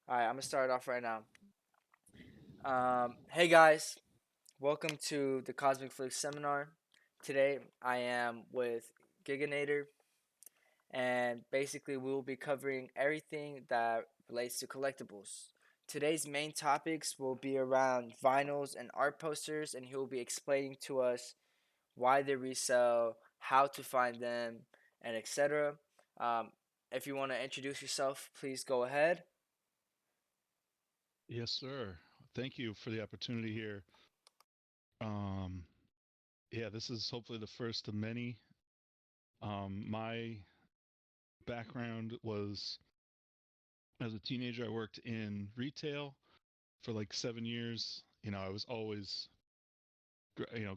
All right, I'm gonna start off right now. Hey guys, welcome to the Cosmic Seminar. Today I am with Giganator, and basically we will be covering everything that relates to collectibles. Today's main topics will be around vinyls and art posters, and he will be explaining to us why they resell, how to find them, and etc. Um, if you want to introduce yourself, please go ahead. Yes, sir. Thank you for the opportunity here. Um, yeah, this is hopefully the first of many. My background was as a teenager, I worked in retail for like 7 years. I was always,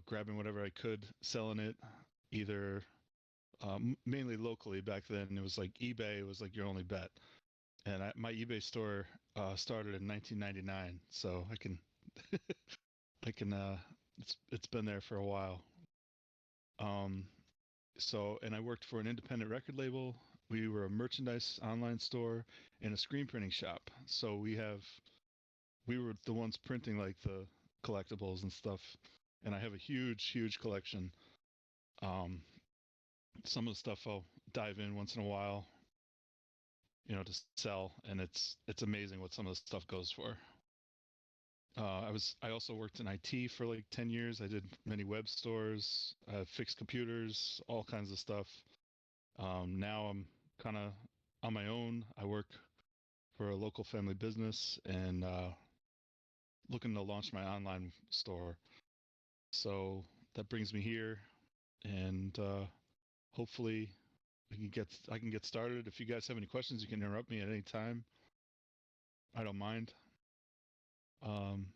grabbing whatever I could, selling it, either mainly locally. Back then, it was like eBay was like your only bet, and my eBay store started in 1999, so I can it's been there for a while. Um, and I worked for an independent record label. We were a merchandise online store and a screen printing shop. So we were the ones printing like the collectibles and stuff. And I have a huge collection. Um, some of the stuff I'll dive in once in a while, to sell, and it's amazing what some of the stuff goes for. I also worked in IT for like 10 years. I did many web stores, fixed computers, all kinds of stuff. Now I'm kind of on my own. I work for a local family business and looking to launch my online store. So that brings me here, and hopefully I can get started. If you guys have any questions, you can interrupt me at any time. I don't mind. Um,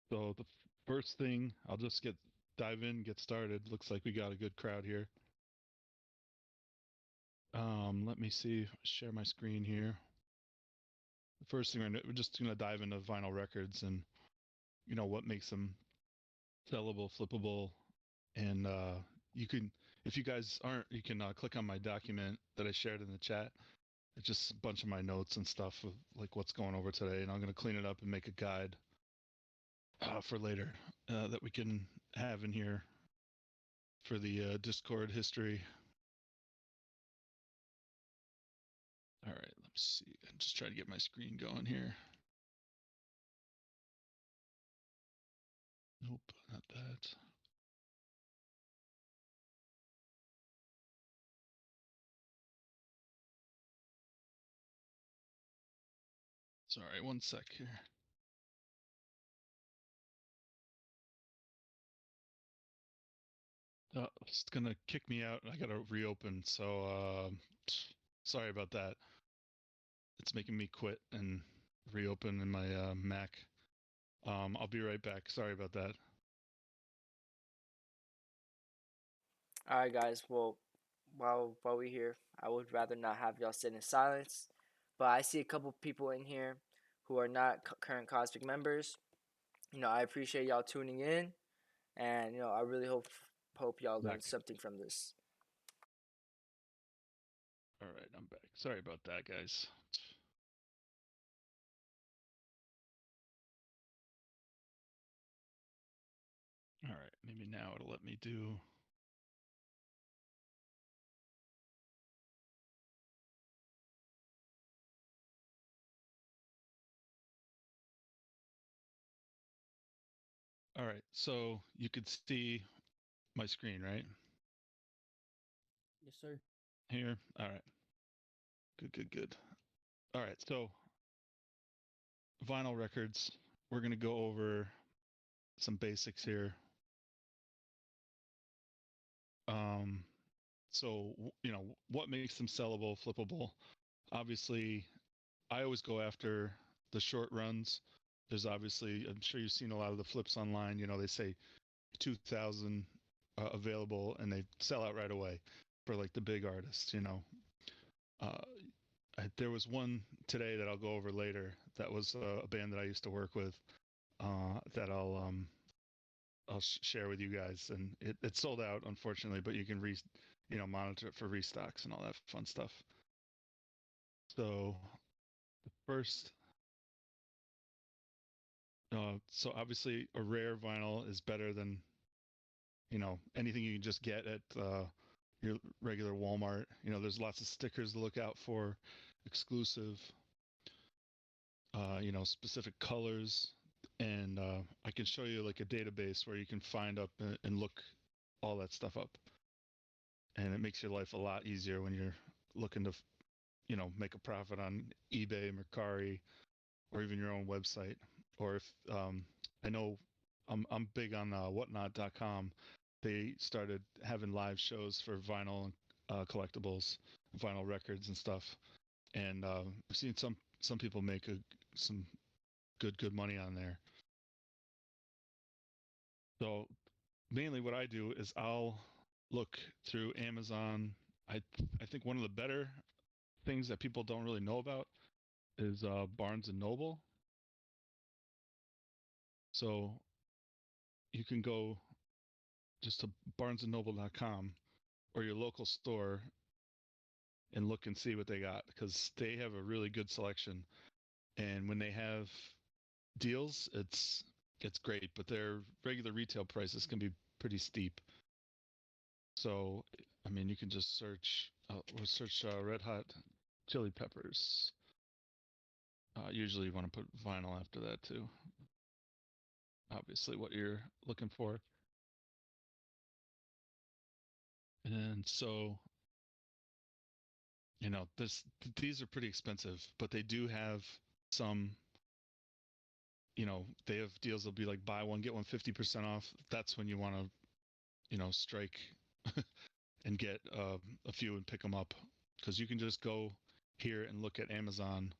so the first thing, I'll just dive in, get started. Looks like we got a good crowd here. Let me see. Share my screen here. The first thing we're just gonna dive into vinyl records and what makes them sellable, flippable, and you can, if you guys aren't, you can click on my document that I shared in the chat. It's just a bunch of my notes and stuff of like what's going over today, and I'm going to clean it up and make a guide for later that we can have in here for the Discord history. All right, let me see. I'm just trying to get my screen going here. Nope, not that. Sorry, one sec here. It's gonna kick me out. I gotta reopen. So sorry about that. It's making me quit and reopen in my Mac. I'll be right back. Sorry about that. All right, guys. Well, while we're here, I would rather not have y'all sit in silence. But I see a couple people in here who are not current Cosmic members. I appreciate y'all tuning in, and I really hope y'all learned Back. something from this. All right, I'm back. Sorry about that, guys. All right, maybe now it'll let me do. All right, so you could see my screen, right? Yes, sir. Here. All right. Good. All right, so vinyl records. We're gonna go over some basics here. Um, so what makes them sellable, flippable? Obviously, I always go after the short runs. There's obviously, I'm sure you've seen a lot of the flips online. They say 2,000 available and they sell out right away for like the big artists. Uh, there was one today that I'll go over later. That was a band that I used to work with that I'll share with you guys, and it sold out unfortunately, but you can monitor it for restocks and all that fun stuff. So first, so obviously a rare vinyl is better than anything you can just get at your regular Walmart. There's lots of stickers to look out for, exclusive, specific colors, and I can show you like a database where you can find up and look all that stuff up, and it makes your life a lot easier when you're looking to make a profit on eBay, Mercari, or even your own website. Or if I know I'm big on whatnot.com. They started having live shows for vinyl and collectibles, vinyl records and stuff. And I've seen some people make some good money on there. So mainly what I do is I'll look through Amazon. I think one of the better things that people don't really know about is Barnes and Noble. So you can go just to barnesandnoble.com or your local store and look and see what they got, because they have a really good selection. And when they have deals, it's great, but their regular retail prices can be pretty steep. So I mean, you can just search red hot chili peppers. Usually you want to put vinyl after that too. Obviously what you're looking for. And so these are pretty expensive, but they do have some, they have deals that'll be like buy one get one 50% off. That's when you want to strike and get a few and pick them up, because you can just go here and look at Amazon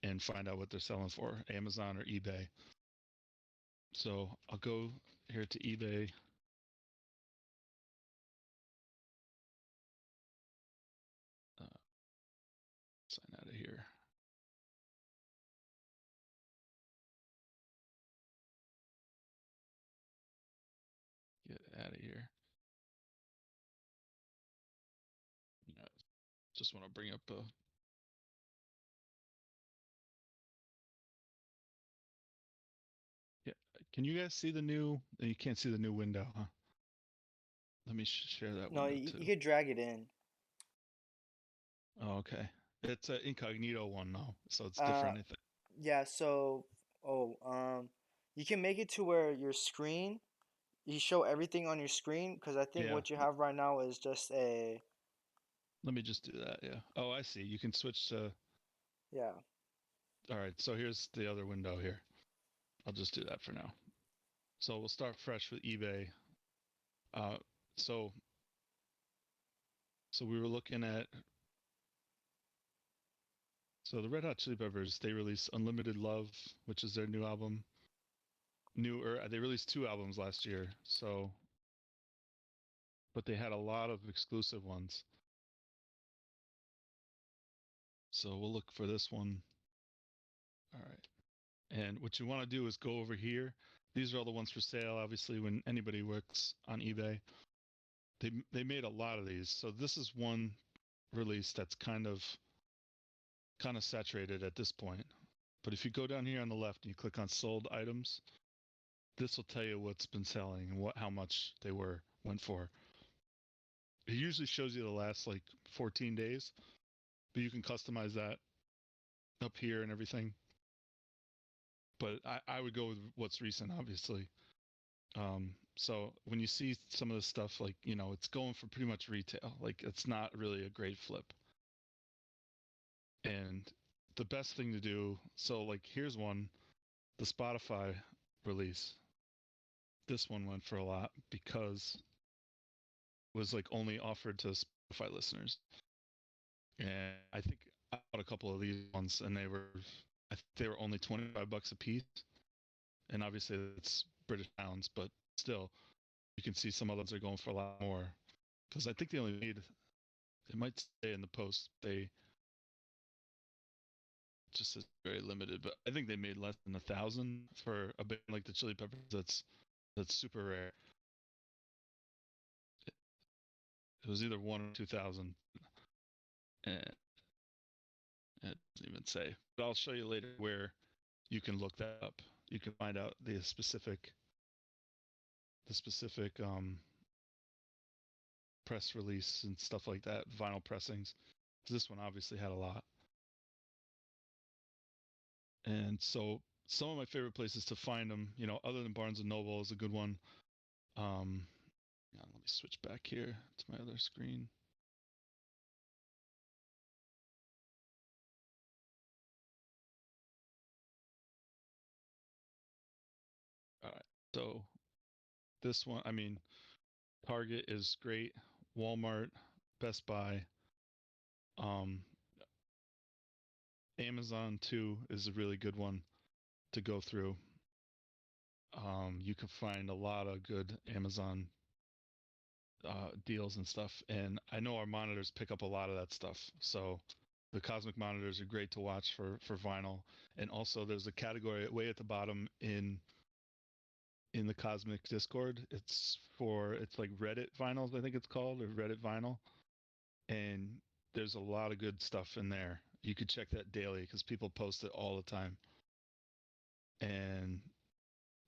and find out what they're selling for, Amazon or eBay. So I'll go here to eBay. uh, Sign out of here. Get out of here. Just want to bring up a. Yeah, can you guys see the new? You can't see the new window, huh? Let me share that No, window you too. could drag it in. Oh, okay. It's an incognito one though, so it's Uh, different, I think. yeah. So, oh, you can make it to where your screen, you show everything on your screen, because I think Yeah. what you have right now is just a, Let me just do that. Yeah. Oh, I see. You can switch to. yeah. All right. So here's the other window here. I'll just do that for now. So we'll start fresh with eBay. Uh, so so we were looking at. So the Red Hot Chili Peppers, they released Unlimited Love, which is their new album. They released two albums last year. So, but they had a lot of exclusive ones. So we'll look for this one. All right. And what you want to do is go over here. These are all the ones for sale. Obviously, when anybody works on eBay, they made a lot of these. So this is one release that's kind of saturated at this point. But if you go down here on the left and you click on sold items, this will tell you what's been selling and how much they went for. It usually shows you the last like 14 days, but you can customize that up here and everything. But I would go with what's recent, obviously. So when you see some of the stuff, like, it's going for pretty much retail, like it's not really a great flip. And the best thing to do, so like here's one, the Spotify release. This one went for a lot because it was like only offered to Spotify listeners. And I think I bought a couple of these ones, and they were only $25 a piece. And obviously it's British pounds, but still, you can see some others are going for a lot more, because I think they only made. It might say in the post they just is very limited, but I think they made less than 1,000 for a band like the Chili Peppers. That's super rare. It was either 1 or 2,000, and It doesn't even say, but I'll show you later where you can look that up. You can find out the specific press release and stuff like that, vinyl pressings. This one obviously had a lot. And so some of my favorite places to find them, other than Barnes and Noble is a good one. Let me switch back here to my other screen. All right. So this one, Target is great. Walmart, Best Buy, um, Amazon too is a really good one to go through. You can find a lot of good Amazon deals and stuff, and I know our monitors pick up a lot of that stuff. So the Cosmic monitors are great to watch for vinyl, and also there's a category way at the bottom in the Cosmic Discord. It's like Reddit vinyls, I think it's called, or Reddit vinyl, and there's a lot of good stuff in there. You could check that daily because people post it all the time. And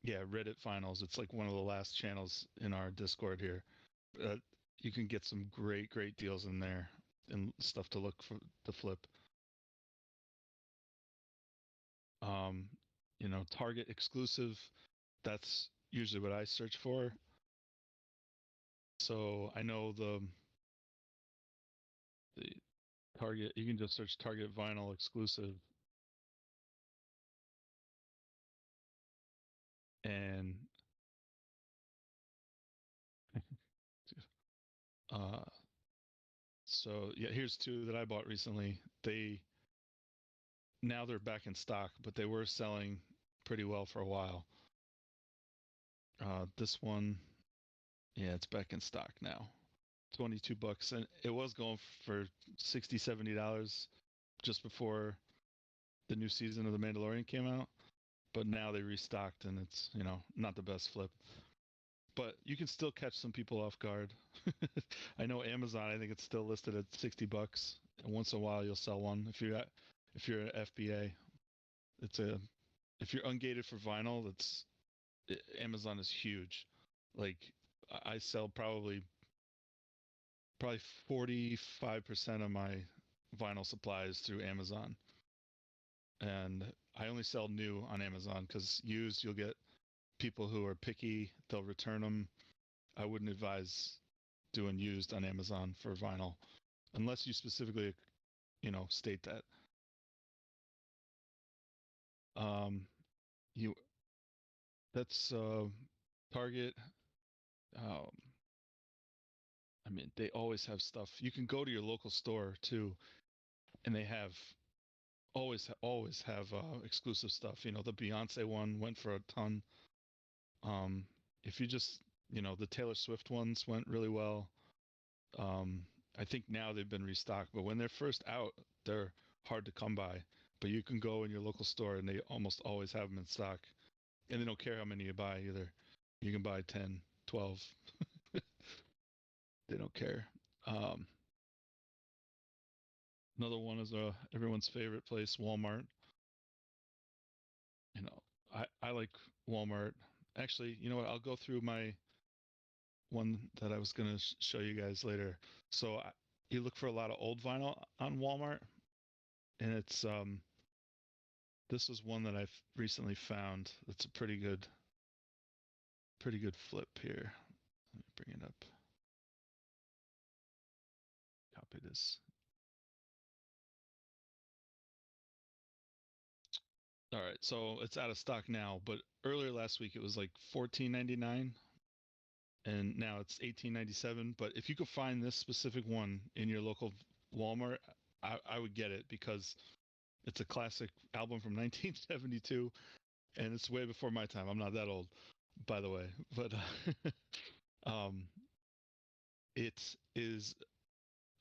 yeah, Reddit finals. It's like one of the last channels in our Discord here. Uh, you can get some great deals in there and stuff to look for to flip. Um, Target exclusive. That's usually what I search for. So I know the Target. You can just search Target vinyl exclusive, and uh, so yeah, here's two that I bought recently. Now they're back in stock, but they were selling pretty well for a while. This one, yeah, it's back in stock now. $22, and it was going for $60-$70 just before the new season of The Mandalorian came out. But now they restocked, and it's not the best flip. But you can still catch some people off guard. I know Amazon. I think it's still listed at $60, and once in a while you'll sell one if you're an FBA. It's a if you're ungated for vinyl, Amazon is huge. Like I sell probably 45% of my vinyl supplies through Amazon. And I only sell new on Amazon because used you'll get people who are picky, they'll return them. I wouldn't advise doing used on Amazon for vinyl unless you specifically, state that. Um, you that's Target. Um, they always have stuff. You can go to your local store too, and they have always have exclusive stuff. The Beyonce one went for a ton. Um, if you just the Taylor Swift ones went really well. Um, I think now they've been restocked, but when they're first out, they're hard to come by. But you can go in your local store and they almost always have them in stock, and they don't care how many you buy either. You can buy 10, 12. They don't care. Um, Another one is everyone's favorite place, Walmart. You know, I like Walmart. Actually, you know what? I'll go through my one that I was going to show you guys later. So you look for a lot of old vinyl on Walmart, and this was one that I've recently found. It's a pretty good flip here. Let me bring it up. Copy this. All right, so it's out of stock now, but earlier last week it was like $14.99, and now it's $18.97. But if you could find this specific one in your local Walmart, I would get it because it's a classic album from 1972, and it's way before my time. I'm not that old, by the way, but um, it is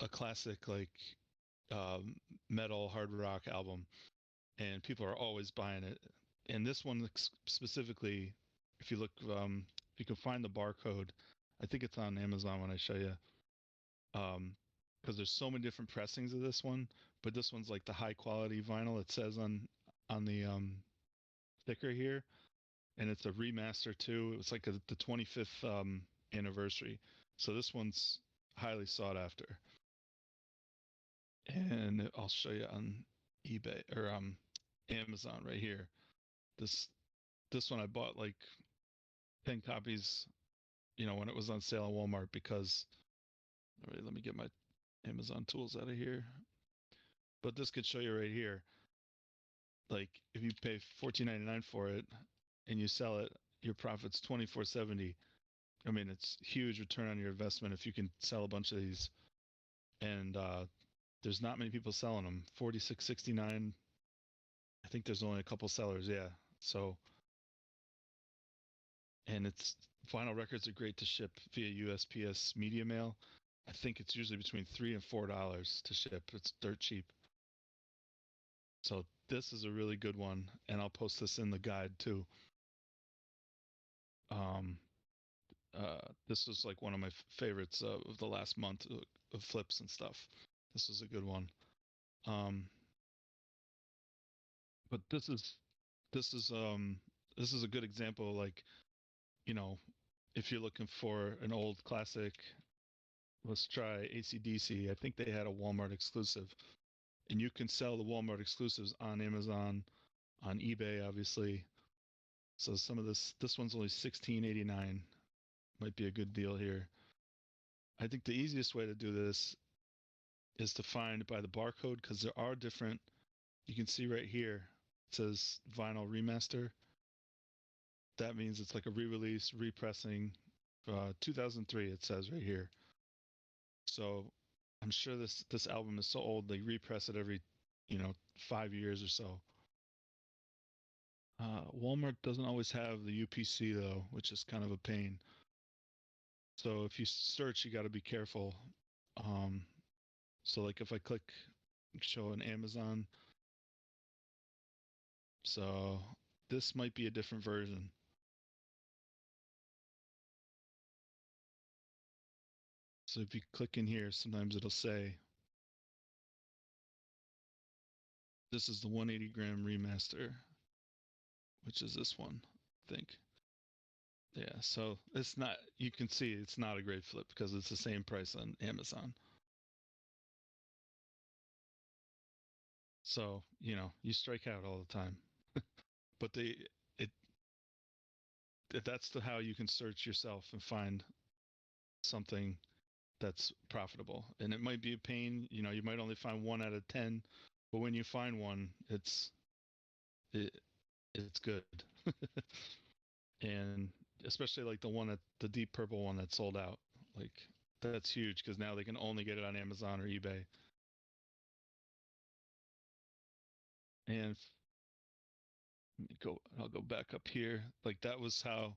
a classic like um, metal hard rock album, and people are always buying it. And this one specifically, if you look, if you can find the barcode, I think it's on Amazon when I show you, because there's so many different pressings of this one. but this one's like the high quality vinyl. It says on the sticker here, and it's a remaster too. It was like the 25th anniversary. So this one's highly sought after, and I'll show you on eBay or Amazon right here. This this one I bought like 10 copies, when it was on sale on Walmart because. All right, let me get my Amazon tools out of here. But this could show you right here. Like if you pay $14.99 for it and you sell it, your profit's $24.70. I mean, it's huge return on your investment if you can sell a bunch of these. And there's not many people selling them. 46.69. I think there's only a couple sellers. Yeah. So, and it's vinyl records are great to ship via USPS media mail. I think it's usually between $3 and $4 to ship. It's dirt cheap. So this is a really good one, and I'll post this in the guide too. Um, this was like one of my favorites of the last month of flips and stuff. This is a good one. Um, but this is this is a good example. Like you know, if you're looking for an old classic, let's try AC/DC. I think they had a Walmart exclusive, and you can sell the Walmart exclusives on Amazon, on eBay, obviously. So some of this one's only $16.89. Might be a good deal here. I think the easiest way to do this is to find by the barcode because there are different. You can see right here it says vinyl remaster. That means it's like a re-release, repressing. 2003 it says right here. So I'm sure this album is so old they repress it every 5 years or so. Walmart doesn't always have the UPC though, which is kind of a pain. So if you search, you got to be careful. Um, so like if I click show an Amazon, so this might be a different version. So if you click in here, sometimes it'll say this is the 180 gram remaster, which is this one, I think. Yeah, so it's not, you can see it's not a great flip because it's the same price on Amazon. So, you strike out all the time. But it that's how you can search yourself and find something that's profitable. And it might be a pain, you might only find 1 out of 10, but when you find one, it, it's good. And especially like the deep purple one that sold out, like that's huge because now they can only get it on Amazon or eBay. And I'll go back up here. Like that was how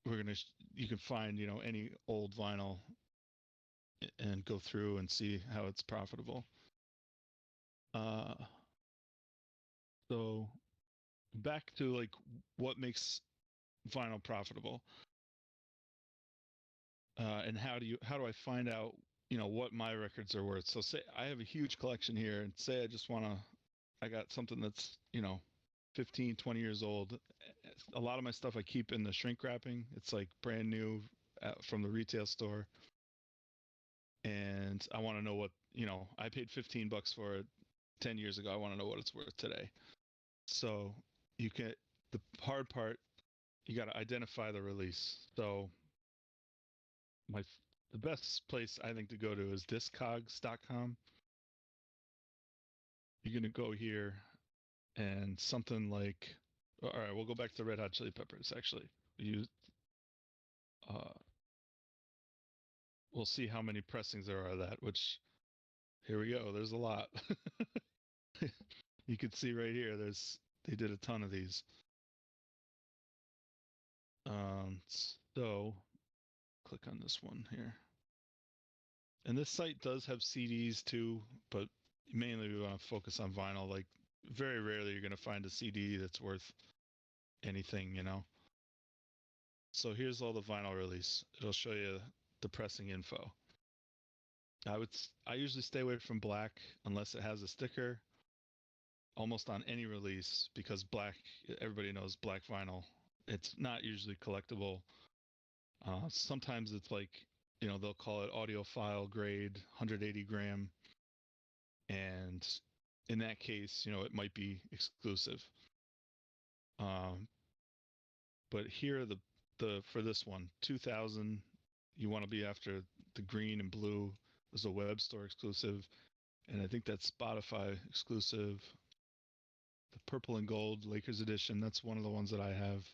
you can find, any old vinyl and go through and see how it's profitable. Uh, so back to like what makes vinyl profitable, and how do I find out, what my records are worth? So say I have a huge collection here, and say I got something that's 15, 20 years old. A lot of my stuff I keep in the shrink wrapping. It's like brand new from the retail store, and I want to know what I paid $15 for it 10 years ago. I want to know what it's worth today. So you can the hard part, you got to identify the release. So my the best place I think to go to is discogs.com. You're going to go here and something like, all right, we'll go back to the Red Hot Chili Peppers. Actually, uh, we'll see how many pressings there are of that. Which here we go. There's a lot. You can see right here. They did a ton of these. So click on this one here. And this site does have CDs too, but mainly we want to focus on vinyl. Like very rarely you're going to find a CD that's worth anything. So here's all the vinyl release. It'll show you the pressing info. I usually stay away from black unless it has a sticker almost on any release because black, everybody knows black vinyl. It's not usually collectible. Sometimes it's like, they'll call it audiophile grade, 180 gram. And in that case, it might be exclusive. Um, but here, for this one, 2000, you want to be after the green and blue is a web store exclusive. And I think that's Spotify exclusive. The purple and gold Lakers edition, that's one of the ones that I have.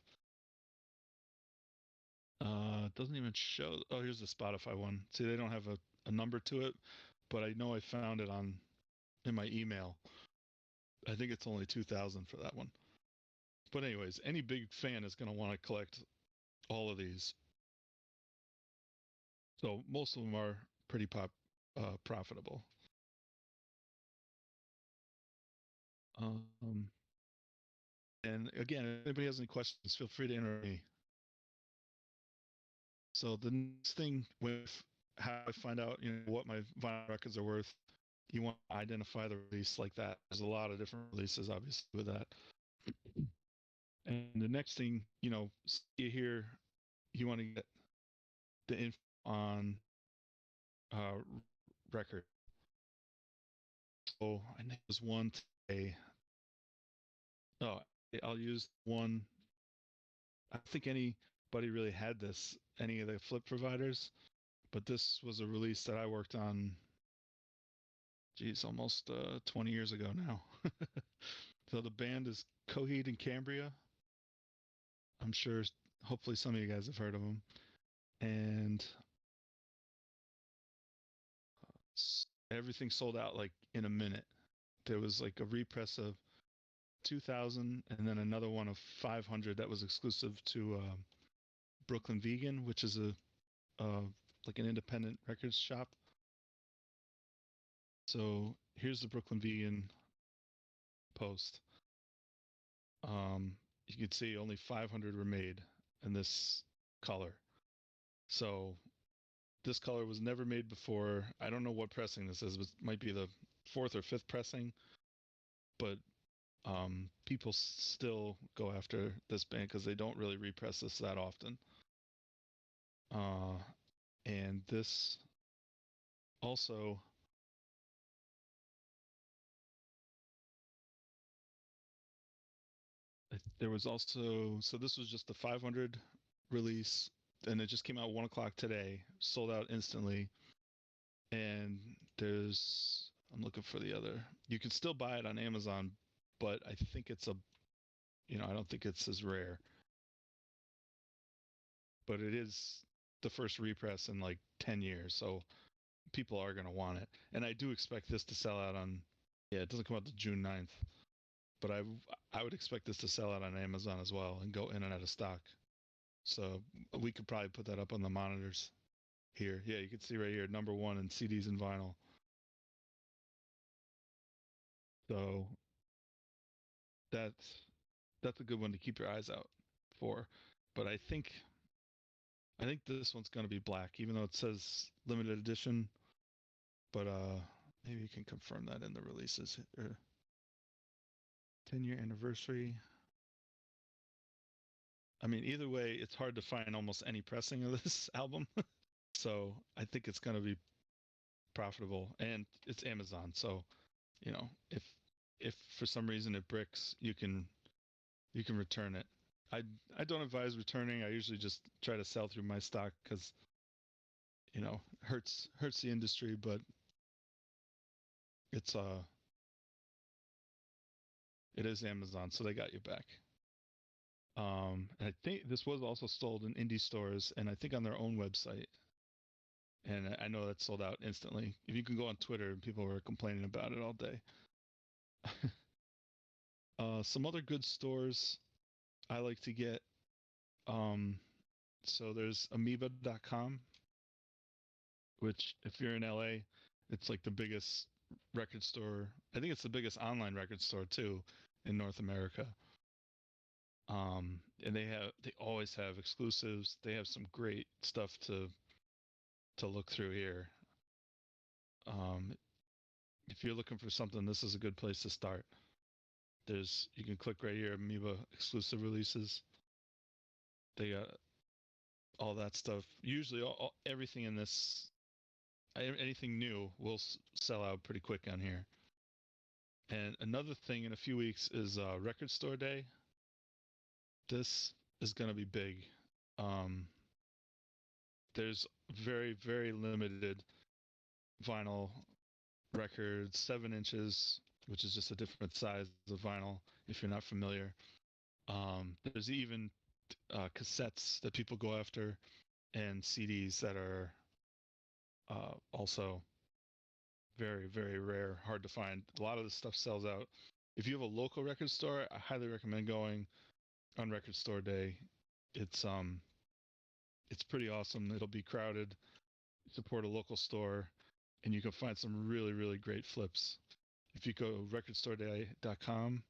It doesn't even show. Oh, here's the Spotify one. See, they don't have a number to it, but I know I found it on in my email. I think it's only 2000 for that one. But anyways, any big fan is going to want to collect all of these. So most of them are pretty profitable. Um, and again, if anybody has any questions, feel free to interrupt me. So the next thing with how I find out, what my vinyl records are worth, you want to identify the release like that. There's a lot of different releases, obviously, with that. And the next thing, see here, you want to get the info on uh, record. So I think there's one today. Oh, I'll use one. I don't think anybody really had this, any of the flip providers, but this was a release that I worked on, geez, almost 20 years ago now. So the band is Coheed and Cambria. I'm sure, hopefully, some of you guys have heard of them. And everything sold out like in a minute. There was like a repress of 2000 and then another one of 500 that was exclusive to Brooklyn Vegan, which is a like an independent records shop. So here's the Brooklyn Vegan post. You can see only 500 were made in this color. So this color was never made before. I don't know what pressing this is, but it might be the fourth or fifth pressing. But people still go after this band because they don't really repress this that often. Uh, and this also, there was also, so this was just the 500 release, and it just came out 1 o'clock today, sold out instantly. And I'm looking for the other. You can still buy it on Amazon, but I think I don't think it's as rare. But it is the first repress in like 10 years. So people are going to want it. And I do expect this to sell out on, yeah, it doesn't come out to June 9th, but I would expect this to sell out on Amazon as well and go in and out of stock. So we could probably put that up on the monitors here. Yeah, you can see right here, number one in CDs and vinyl. So that's a good one to keep your eyes out for. But I think this one's going to be black, even though it says limited edition. But maybe you can confirm that in the releases. 10-year anniversary. I mean, either way, it's hard to find almost any pressing of this album. So I think it's going to be profitable, and it's Amazon. So, if for some reason it bricks, you can return it. I I don't advise returning. I usually just try to sell through my stock because hurts the industry, but it's it is Amazon, so they got you back. And I think this was also sold in indie stores, and I think on their own website. And I know that sold out instantly. If you can go on Twitter, people were complaining about it all day. Some other good stores I like to get. Um, so there's amoeba.com, which if you're in LA, it's like the biggest record store. I think it's the biggest online record store too in North America. And they always have exclusives. They have some great stuff to look through here. Um, if you're looking for something, this is a good place to start. You can click right here, Amoeba exclusive releases. They got all that stuff. Usually, everything in this, anything new, will sell out pretty quick on here. And another thing in a few weeks is Record Store Day. This is going to be big. Um, there's very, very limited vinyl records, 7 inches, which is just a different size of vinyl if you're not familiar. There's even cassettes that people go after and CDs that are also very, very rare, hard to find. A lot of this stuff sells out. If you have a local record store, I highly recommend going on Record Store Day. It's um it's pretty awesome. It'll be crowded. Support a local store, and you can find some really, really great flips. If you go recordstoreday.com,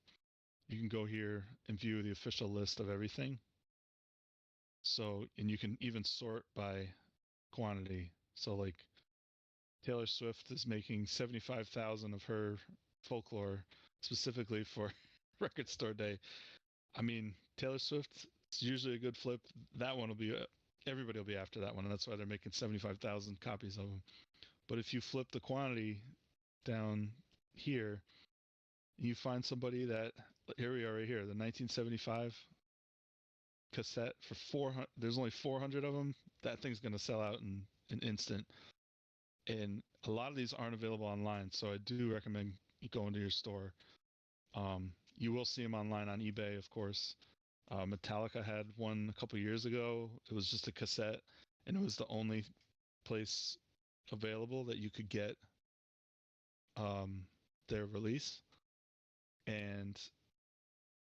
you can go here and view the official list of everything. So, and you can even sort by quantity. So, like Taylor Swift is making 75,000 of her folklore specifically for Record Store Day. I mean, Taylor Swift is usually a good flip. That one will be everybody will be after that one, and that's why they're making 75,000 copies of them. But if you flip the quantity down here, you find somebody that here we are right here, the 1975 cassette for 400. There's only 400 of them. That thing's going to sell out in an instant. And a lot of these aren't available online, so I do recommend you going to your store. You will see them online on eBay, of course. Metallica had one a couple years ago. It was just a cassette, and it was the only place available that you could get um, their release, and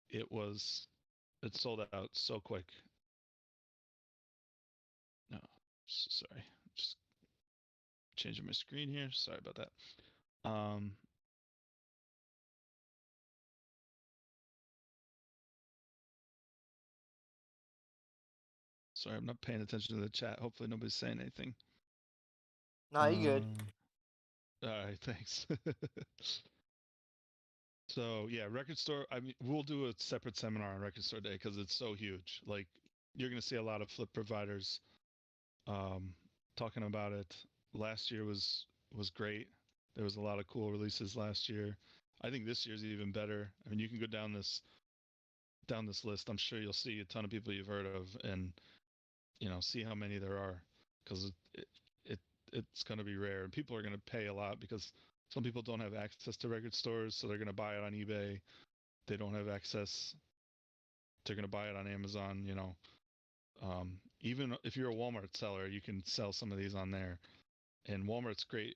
it was it sold out so quick. No, sorry, just changing my screen here. Sorry about that. Sorry, I'm not paying attention to the chat. Hopefully, nobody's saying anything. No, you good. All right, thanks. So yeah, record store. I mean, we'll do a separate seminar on Record Store Day because it's so huge. Like you're going to see a lot of flip providers um, talking about it. Last year was great. There was a lot of cool releases last year. I think this year's even better. I mean, you can go down this list. I'm sure you'll see a ton of people you've heard of, and see how many there are, because it it's going to be rare, and people are going to pay a lot because some people don't have access to record stores, so they're going to buy it on eBay. They don't have access, they're going to buy it on Amazon. Even if you're a Walmart seller, you can sell some of these on there, and Walmart's great.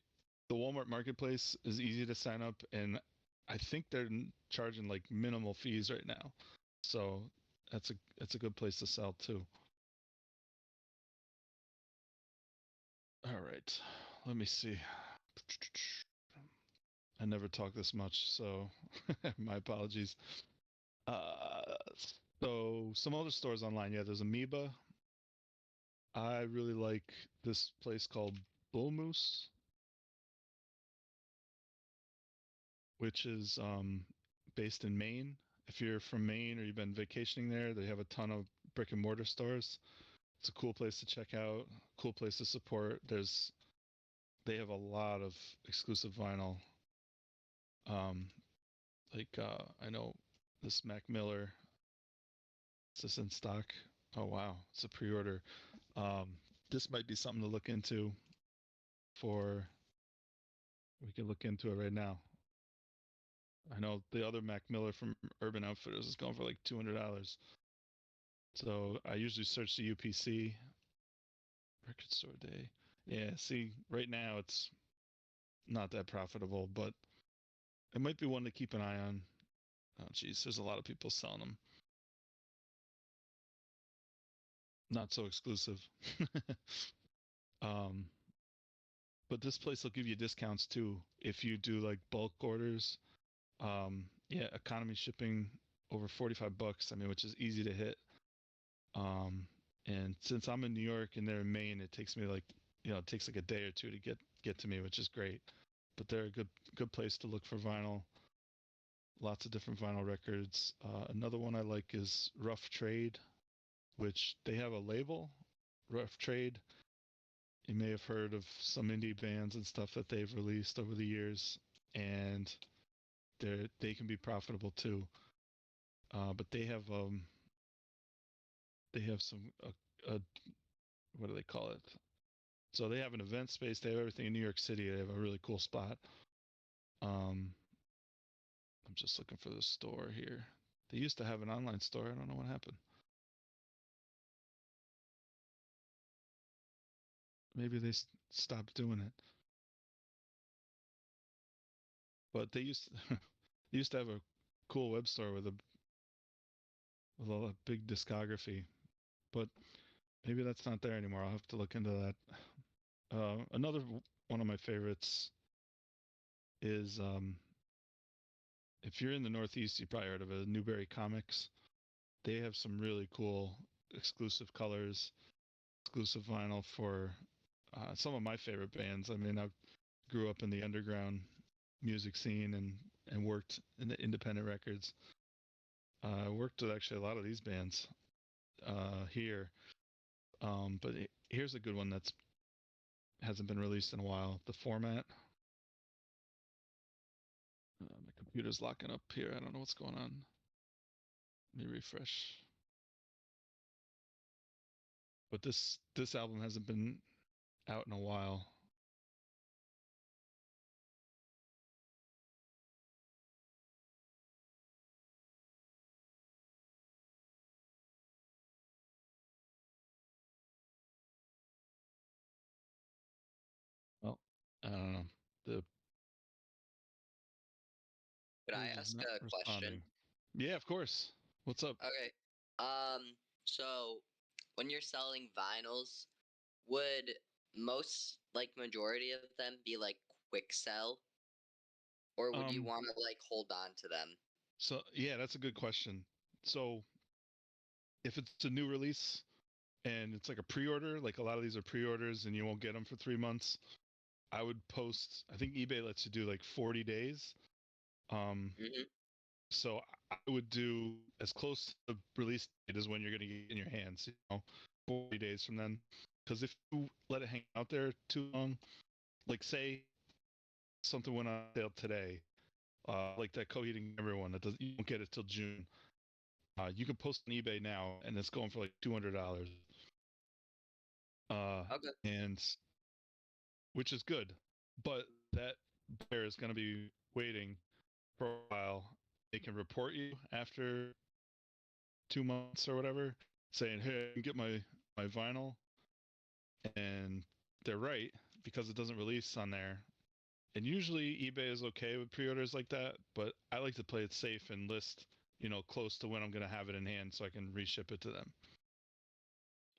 The Walmart marketplace is easy to sign up, and I think they're charging like minimal fees right now, so that's a good place to sell too. All right, let me see. I never talk this much, so my apologies. Uh, so some other stores online. Yeah, there's Amoeba. I really like this place called Bull Moose, which is based in Maine. If you're from Maine or you've been vacationing there, they have a ton of brick and mortar stores. It's a cool place to check out, cool place to support. They have a lot of exclusive vinyl. Um, I know this Mac Miller. Is this in stock? Oh wow, it's a pre-order. Um, this might be something to look into. For We can look into it right now. I know the other Mac Miller from Urban Outfitters is going for like $200. So I usually search the UPC Record Store Day. Yeah, see, right now it's not that profitable, but it might be one to keep an eye on. Oh, geez, there's a lot of people selling them. Not so exclusive. um, but this place will give you discounts too if you do like bulk orders. Yeah, economy shipping over 45 bucks. I mean, which is easy to hit. Um, and since I'm in New York and they're in Maine, it takes me like, it takes like a day or two to get to me, which is great. but they're a good place to look for vinyl. Lots of different vinyl records. Another one I like is Rough Trade, which they have a label, Rough Trade. You may have heard of some indie bands and stuff that they've released over the years, and they can be profitable too. But they have some what do they call it? So they have an event space. They have everything in New York City. They have a really cool spot. Um, I'm just looking for the store here. They used to have an online store. I don't know what happened. Maybe they stopped doing it. But they used they used to have a cool web store with a big discography. But maybe that's not there anymore. I'll have to look into that. Another one of my favorites is if you're in the Northeast, you probably heard of it, Newberry Comics. They have some really cool exclusive colors, exclusive vinyl for some of my favorite bands. I mean, I grew up in the underground music scene and worked in the independent records. I worked with actually a lot of these bands here. But here's a good one that's hasn't been released in a while. The Format. My computer's locking up here. I don't know what's going on. Let me refresh. But this album hasn't been out in a while. Well, I don't know. The Could I page is ask not a question? responding. Yeah, of course. What's up? Okay. So when you're selling vinyls, would most like majority of them be like quick sell, or would you Um, want to like hold on to them? so yeah, that's a good question. So if it's a new release and it's like a pre-order, like a lot of these are pre-orders and you won't get them for 3 months, I would post. I think eBay lets you do like 40 days. Um, Hmm. so I would do as close to the release date as when you're going to get in your hands. 40 days from then. Because if you let it hang out there too long, like say something went on sale today, like that Coheed and Cambria one that does you don't get it till June. You can post on eBay now, and it's going for like $200. Okay. And which is good, but that buyer is going to be waiting for a while. They can report you after 2 months or whatever, saying, "Hey, I can get my vinyl," and they're right because it doesn't release on there. And usually eBay is okay with pre-orders like that, but I like to play it safe and list, close to when I'm going to have it in hand so I can reship it to them.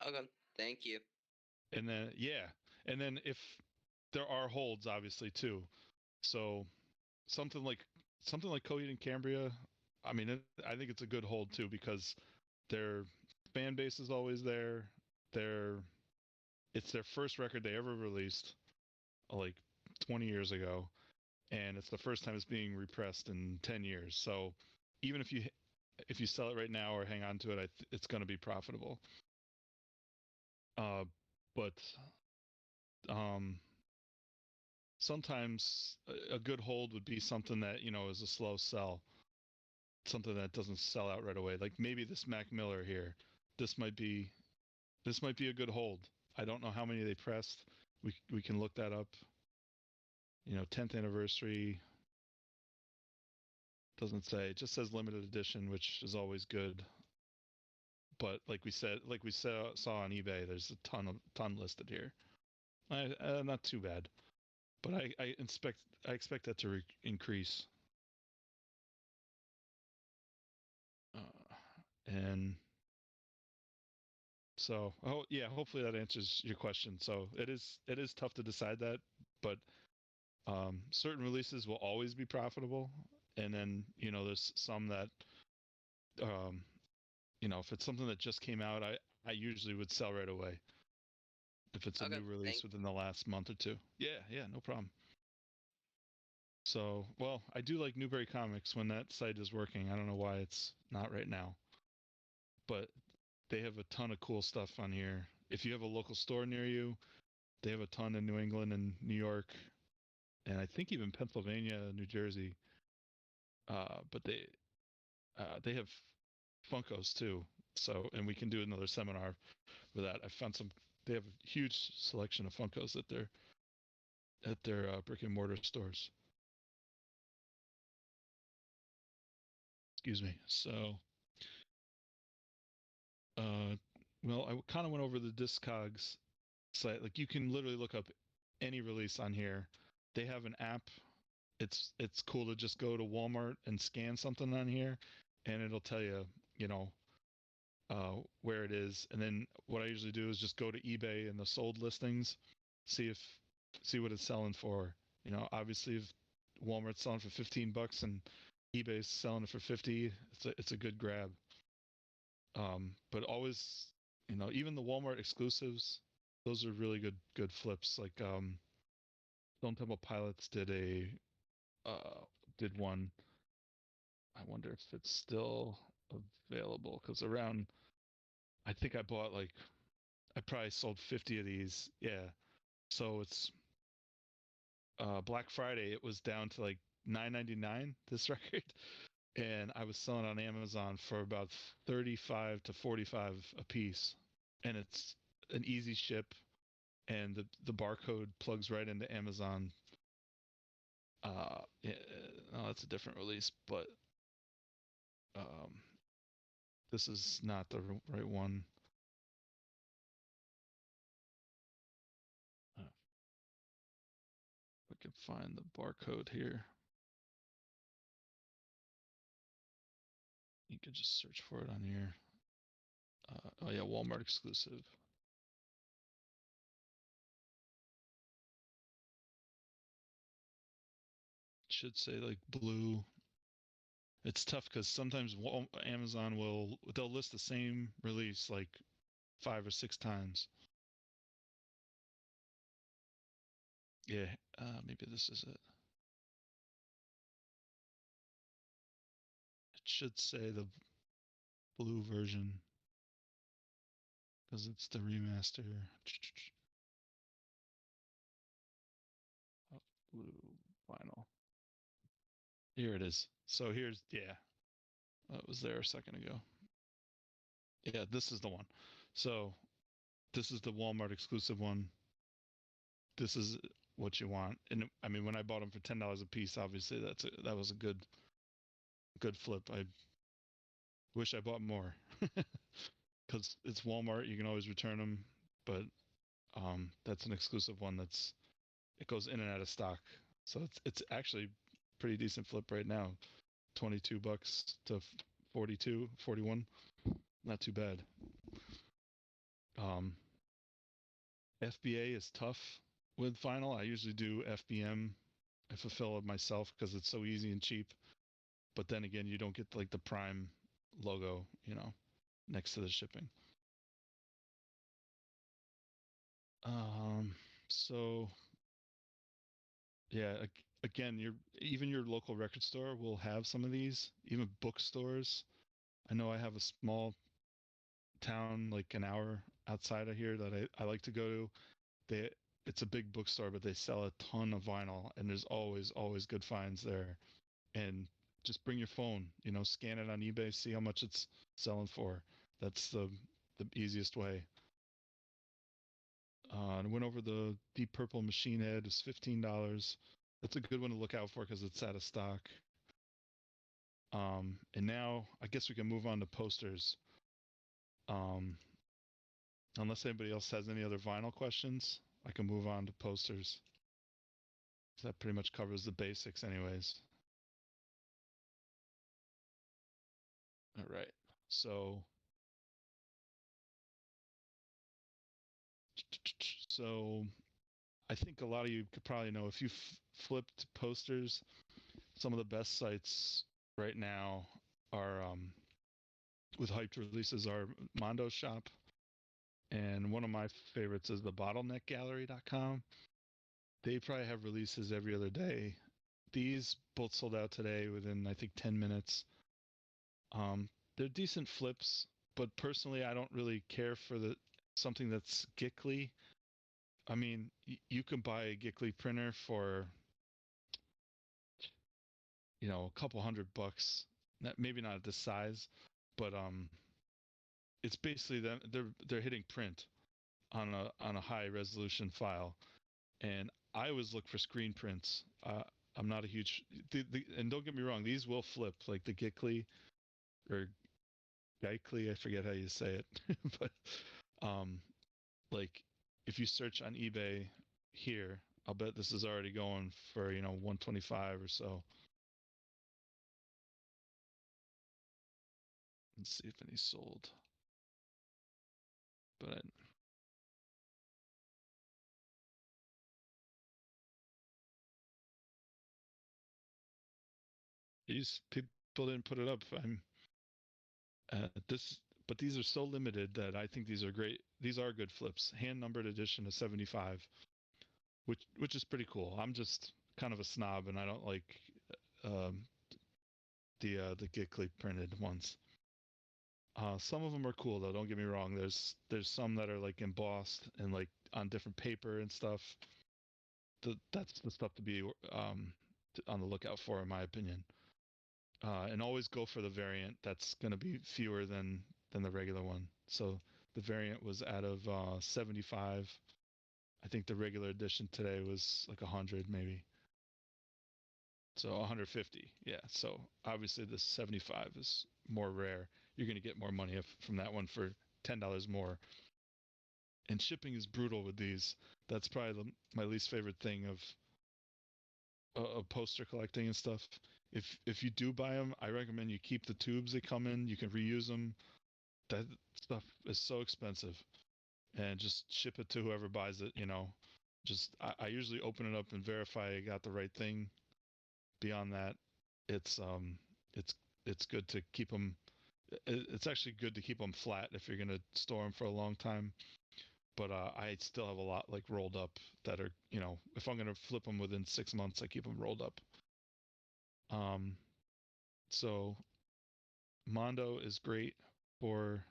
Okay. Thank you. And then yeah, and then if there are holds, obviously too. So something like something like Coheed and Cambria, I mean, I think it's a good hold too because their fan base is always there. Their it's their first record they ever released, like 20 years ago, and it's the first time it's being repressed in 10 years. So even if you sell it right now or hang on to it, it's going to be profitable. Uh, but um, sometimes a good hold would be something that is a slow sell, something that doesn't sell out right away. Like maybe this Mac Miller here, this might be this might be a good hold. I don't know how many they pressed. We can look that up. 10th anniversary doesn't say. It just says limited edition, which is always good. But like we saw on eBay, there's a ton listed here. Not too bad, but I expect that to increase. And so, oh yeah, hopefully that answers your question. So it is tough to decide that, but certain releases will always be profitable, and then there's some that um, if it's something that just came out, I usually would sell right away if it's a Okay. new release Thank within the last month or two. Yeah, no problem. So, well, I do like Newberry Comics when that site is working. I don't know why it's not right now, but they have a ton of cool stuff on here. If you have a local store near you, they have a ton in New England and New York, and I think even Pennsylvania, New Jersey. But they have Funkos too. So, and we can do another seminar for that. I found some. They have a huge selection of Funkos at their brick and mortar stores. Excuse me. So, uh, well, I kind of went over the Discogs site. Like you can literally look up any release on here. They have an app. It's cool to just go to Walmart and scan something on here, and it'll tell you, you know, where it is. And then what I usually do is just go to eBay and the sold listings, see what it's selling for. You know, obviously if Walmart's selling for $15 and eBay's selling it for 50, it's a good grab. But always, you know, even the Walmart exclusives, those are really good flips. Like Stone Temple Pilots did one. I wonder if it's still available because around I think I bought like I probably sold 50 of these. Yeah. So it's Black Friday. It was down to like 9.99 this record, and I was selling on Amazon for about 35 to 45 a piece, and it's an easy ship, and the barcode plugs right into Amazon. Yeah, no, that's a different release, but um, this is not the right one. If I can find the barcode here. You could just search for it on here. Oh yeah, Walmart exclusive. It should say like blue. It's tough because sometimes Amazon they'll list the same release like 5 or 6 times. Yeah, maybe this is it. It should say the blue version because it's the remaster. Oh, blue vinyl. Here it is. So here's that was there a second ago. Yeah, this is the one. So this is the Walmart exclusive one. This is what you want. And I mean, when I bought them for $10 a piece, obviously that was a good flip. I wish I bought more because it's Walmart. You can always return them, but that's an exclusive one. It goes in and out of stock, so it's actually pretty decent flip right now. $22 to 42, 41. Not too bad. FBA is tough with vinyl. I usually do FBM. I fulfill it myself because it's so easy and cheap. But then again, you don't get like the Prime logo, next to the shipping. So yeah, again, even your local record store will have some of these, even bookstores. I know I have a small town like an hour outside of here that I like to go to. It's a big bookstore, but they sell a ton of vinyl, and there's always good finds there. And just bring your phone, scan it on eBay, see how much it's selling for. That's the easiest way. I went over the Deep Purple Machine Head. It's $15. That's a good one to look out for because it's out of stock. And now I guess we can move on to posters. Unless anybody else has any other vinyl questions, I can move on to posters. That pretty much covers the basics anyways. All right. So I think a lot of you could probably know if you flipped posters, some of the best sites right now are with hyped releases are Mondo Shop, and one of my favorites is the bottleneckgallery.com. They probably have releases every other day, these both sold out today within I think 10 minutes. They're decent flips, but personally, I don't really care for the something that's Gickly. I mean, you can buy a Gickly printer for a couple $100. Maybe not at this size, but it's basically them. They're hitting print on a high resolution file, and I always look for screen prints. I'm not a huge and don't get me wrong, these will flip like the Gickly or Geikley. I forget how you say it, but um, like if you search on eBay here, I'll bet this is already going for 125 or so. Let's see if any sold. But these people didn't put it up. But these are so limited that I think these are great. These are good flips. Hand numbered edition of 75, which is pretty cool. I'm just kind of a snob, and I don't like um, the Gickly printed ones. Some of them are cool though. Don't get me wrong. There's some that are like embossed and like on different paper and stuff. That's the stuff to be on the lookout for, in my opinion. And always go for the variant that's going to be fewer than the regular one. So the variant was out of 75. I think the regular edition today was like 100 maybe. So 150. Yeah. So obviously the 75 is more rare. You're going to get more money from that one for $10 more. And shipping is brutal with these. That's probably my least favorite thing of poster collecting and stuff. If you do buy them, I recommend you keep the tubes they come in. You can reuse them. That stuff is so expensive, and just ship it to whoever buys it. Just I usually open it up and verify I got the right thing. Beyond that, it's um it's it's good to keep them. It's actually good to keep them flat if you're gonna store them for a long time. But I still have a lot like rolled up that are if I'm gonna flip them within 6 months, I keep them rolled up. Um, so Mondo is great for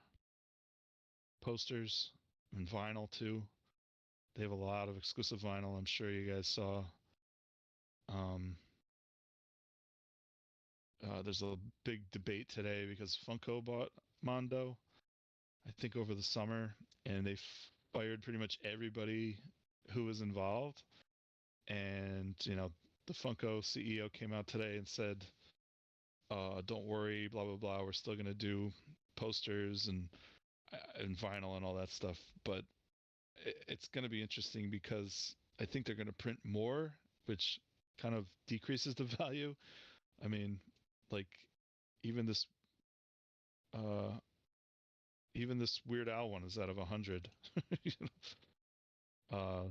posters and vinyl too. They have a lot of exclusive vinyl. I'm sure you guys saw. Um, there's a big debate today because Funko bought Mondo, I think over the summer, and they fired pretty much everybody who was involved. And the Funko CEO came out today and said, "Don't worry, blah blah blah. We're still gonna do posters and vinyl and all that stuff, but it's going to be interesting because I think they're going to print more, which kind of decreases the value. I mean, like even this uh even this Weird Al one is out of 100. uh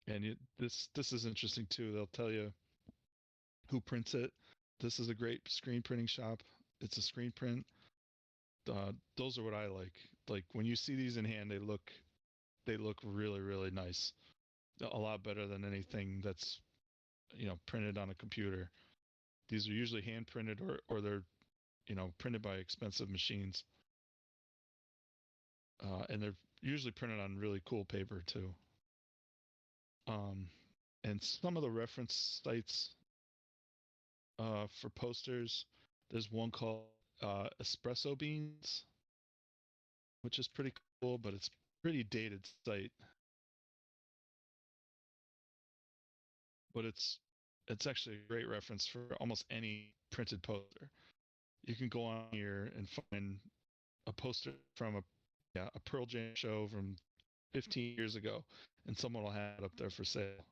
and this is interesting too. They'll tell you who prints it. This is a great screen printing shop. It's a screen print. Those are what I like. Like when you see these in hand, they look really really nice. A lot better than anything that's printed on a computer. These are usually hand printed or they're printed by expensive machines, and they're usually printed on really cool paper too. Um, and some of the reference sites for posters, there's one called Espresso Beans, which is pretty cool, but it's pretty dated site. But it's actually a great reference for almost any printed poster. You can go on here and find a poster from a Pearl Jam show from 15 years ago, and someone will have it up there for sale.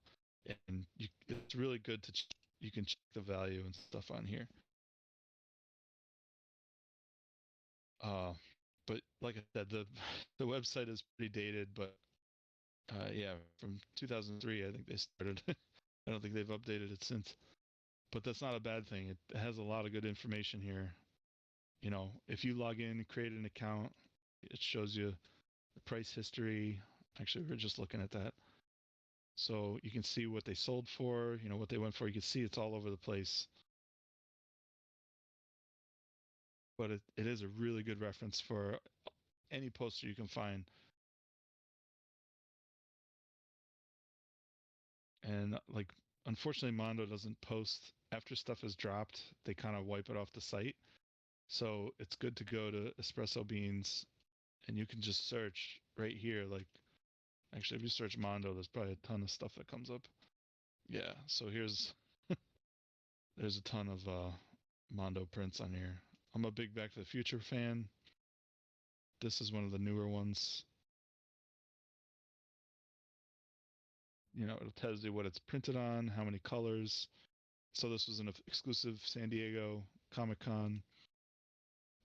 And it's really good to you can check the value and stuff on here. Uh, but like I said, the website is pretty dated, but yeah, from 2003, I think they started. I don't think they've updated it since. But that's not a bad thing. It has a lot of good information here. If you log in, create an account, it shows you the price history. Actually, we're just looking at that. So you can see what they sold for, what they went for. You can see it's all over the place. But it is a really good reference for any poster you can find. And like, unfortunately, Mondo doesn't post after stuff is dropped. They kind of wipe it off the site. So it's good to go to Espresso Beans, and you can just search right here. Like, actually, if you search Mondo, there's probably a ton of stuff that comes up. Yeah. So there's a ton of Mondo prints on here. I'm a big Back to the Future fan. This is one of the newer ones. It tells you what it's printed on, how many colors. So this was an exclusive San Diego Comic-Con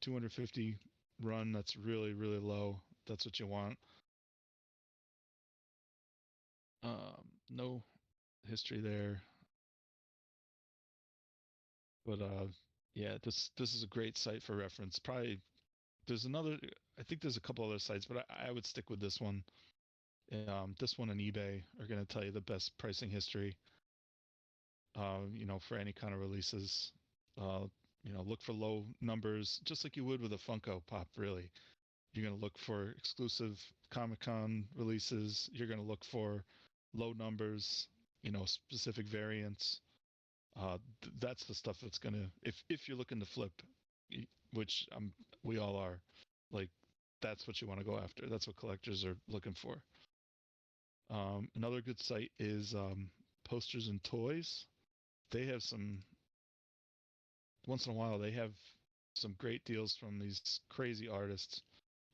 250 run. That's really, really low. That's what you want. No history there. But yeah, this is a great site for reference. Probably there's another. I think there's a couple other sites, but I would stick with this one. This one and eBay are going to tell you the best pricing history. For any kind of releases. Look for low numbers, just like you would with a Funko Pop. Really, you're going to look for exclusive Comic-Con releases. You're going to look for low numbers. Specific variants. That's the stuff that's gonna if you're looking to flip, which we all are, like that's what you want to go after. That's what collectors are looking for. Another good site is Posters and Toys. They have some once in a while they have some great deals from these crazy artists.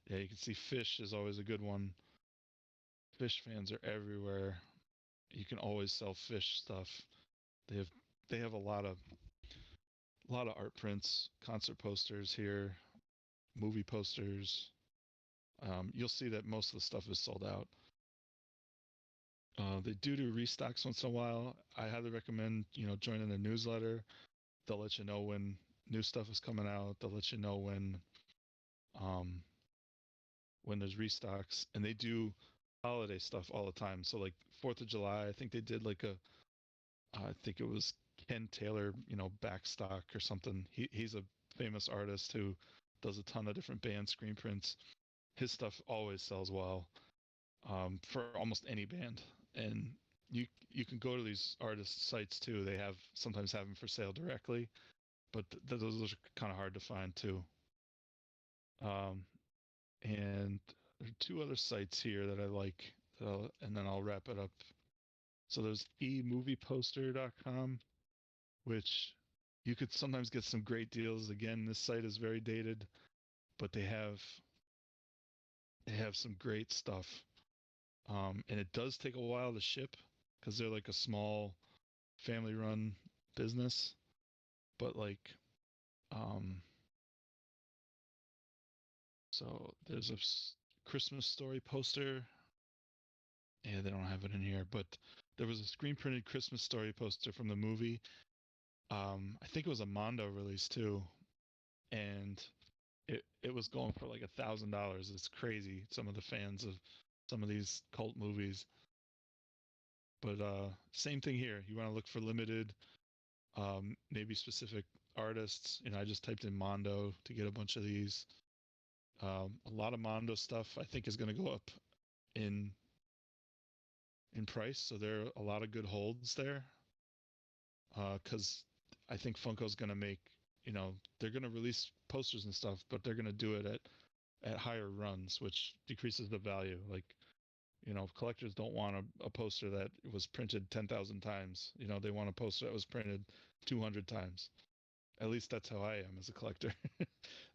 Yeah, you can see Fish is always a good one. Fish fans are everywhere. You can always sell Fish stuff. They have a lot of art prints, concert posters here, movie posters. You'll see that most of the stuff is sold out. They do restocks once in a while. I highly recommend joining the newsletter. They'll let you know when new stuff is coming out. They'll let you know um, when there's restocks, and they do holiday stuff all the time. So like 4th of July, I think they did I think it was Ken Taylor, backstock or something. He's a famous artist who does a ton of different band screen prints. His stuff always sells well for almost any band, and you can go to these artist sites too. They sometimes have them for sale directly, but those are kind of hard to find too. And there are two other sites here that I like, and then I'll wrap it up. So there's emovieposter.com, which you could sometimes get some great deals. Again, this site is very dated, but they have some great stuff. And it does take a while to ship because they're like a small family-run business. But so there's a Christmas Story poster. Yeah, they don't have it in here, but there was a screen printed Christmas Story poster from the movie. I think it was a Mondo release too, and it was going for like $1,000. It's crazy. Some of the fans of some of these cult movies. But same thing here. You want to look for limited, maybe specific artists. I just typed in Mondo to get a bunch of these. A lot of Mondo stuff I think is going to go up in price. So there are a lot of good holds there. Because I think Funko's going to make, they're going to release posters and stuff, but they're going to do it at higher runs, which decreases the value. Like, collectors don't want a poster that was printed 10,000 times. They want a poster that was printed 200 times. At least that's how I am as a collector.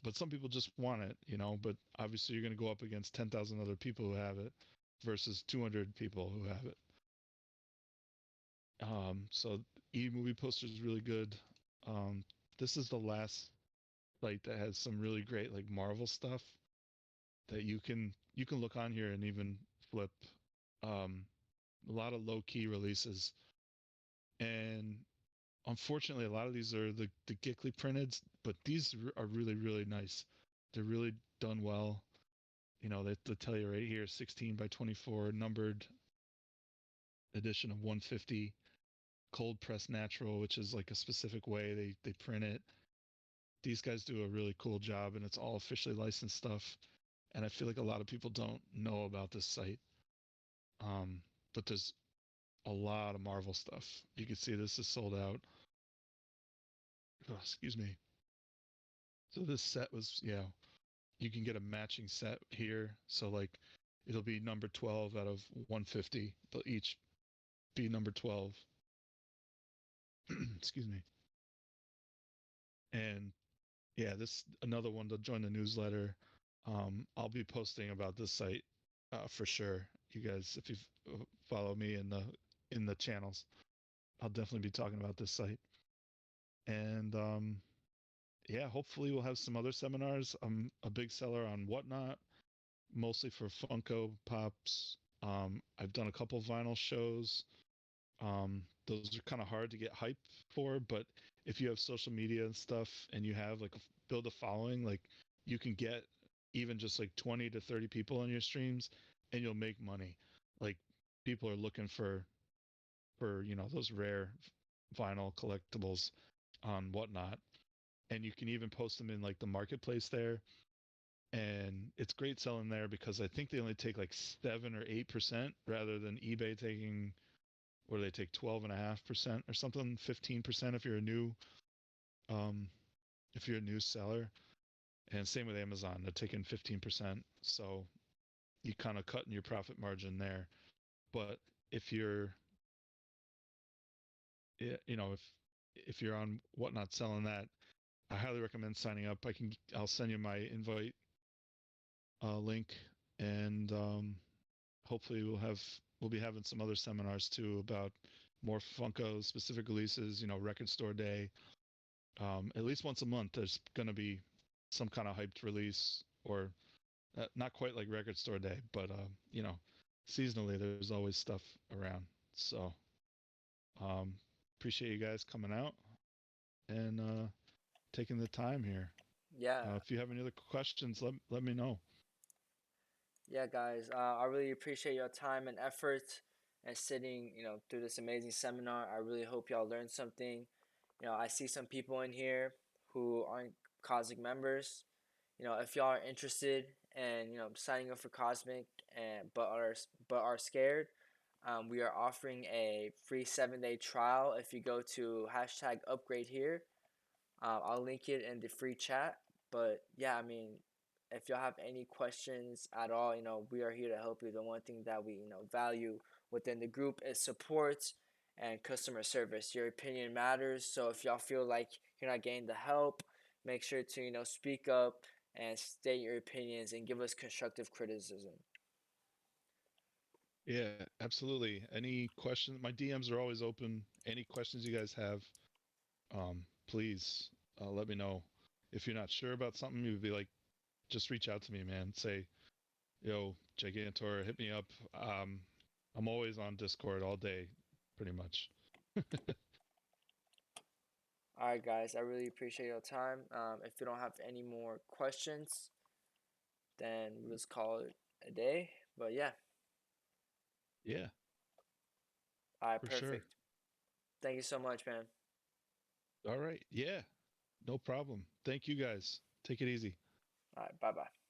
But some people just want it, but obviously you're going to go up against 10,000 other people who have it versus 200 people who have it. So e-movie poster is really good. This is the last site that has some really great like Marvel stuff that you can look on here and even flip. A lot of low key releases, and unfortunately, a lot of these are the Gickley printed, but these are really really nice. They're really done well. They tell you right here, 16 by 24 numbered. edition of 150 cold press natural, which is like a specific way they print it. These guys do a really cool job, and it's all officially licensed stuff. And I feel like a lot of people don't know about this site. But there's a lot of Marvel stuff. You can see this is sold out. Oh, excuse me. So this set was, you can get a matching set here. So like it'll be number 12 out of 150. They'll each be number 12. Excuse me. And yeah, this another one to join the newsletter. I'll be posting about this site for sure. You guys, if you follow me in the channels, I'll definitely be talking about this site. And yeah, hopefully we'll have some other seminars. I'm a big seller on Whatnot, mostly for Funko Pops. I've done a couple vinyl shows. Those are kind of hard to get hype for, but if you have social media and stuff and you have like build a following, like you can get even just like 20 to 30 people on your streams and you'll make money. Like people are looking for those rare vinyl collectibles on Whatnot, and you can even post them in like the marketplace there. And it's great selling there because I think they only take like 7 or 8% rather than eBay taking, what do they take, 12.5% or something, 15% um if you're a new seller. And same with Amazon, they're taking 15%. So you kind of cutting your profit margin there. But if you're, if you're on Whatnot selling that, I highly recommend signing up. I'll send you my invite link, and hopefully we'll be having some other seminars too about more Funko specific releases. Record Store Day. At least once a month, there's going to be some kind of hyped release, or not quite like Record Store Day, but seasonally there's always stuff around. So um, appreciate you guys coming out and taking the time here. Yeah, If you have any other questions, let me know. yeah, guys. I really appreciate your time and effort and sitting, through this amazing seminar. I really hope y'all learned something. I see some people in here who aren't Cosmic members. If y'all are interested in, signing up for Cosmic and but are scared, we are offering a free 7-day trial if you go to hashtag upgrade here. I'll link it in the free chat. But yeah, I mean, if y'all have any questions at all, we are here to help you. The one thing that we, value within the group is support and customer service. Your opinion matters. So if y'all feel like you're not getting the help, make sure to, speak up and state your opinions and give us constructive criticism. Yeah, absolutely. Any questions? My DMs are always open. Any questions you guys have, please let me know. If you're not sure about something, you'd be like, just reach out to me, man. Say, yo, Gigantor, hit me up. I'm always on Discord all day, pretty much. All right, guys, I really appreciate your time. If you don't have any more questions, then we'll just call it a day. But yeah, Yeah, all right, for sure. perfect. Thank you so much, man. All right. Yeah, no problem. Thank you guys. Take it easy. All right, bye bye.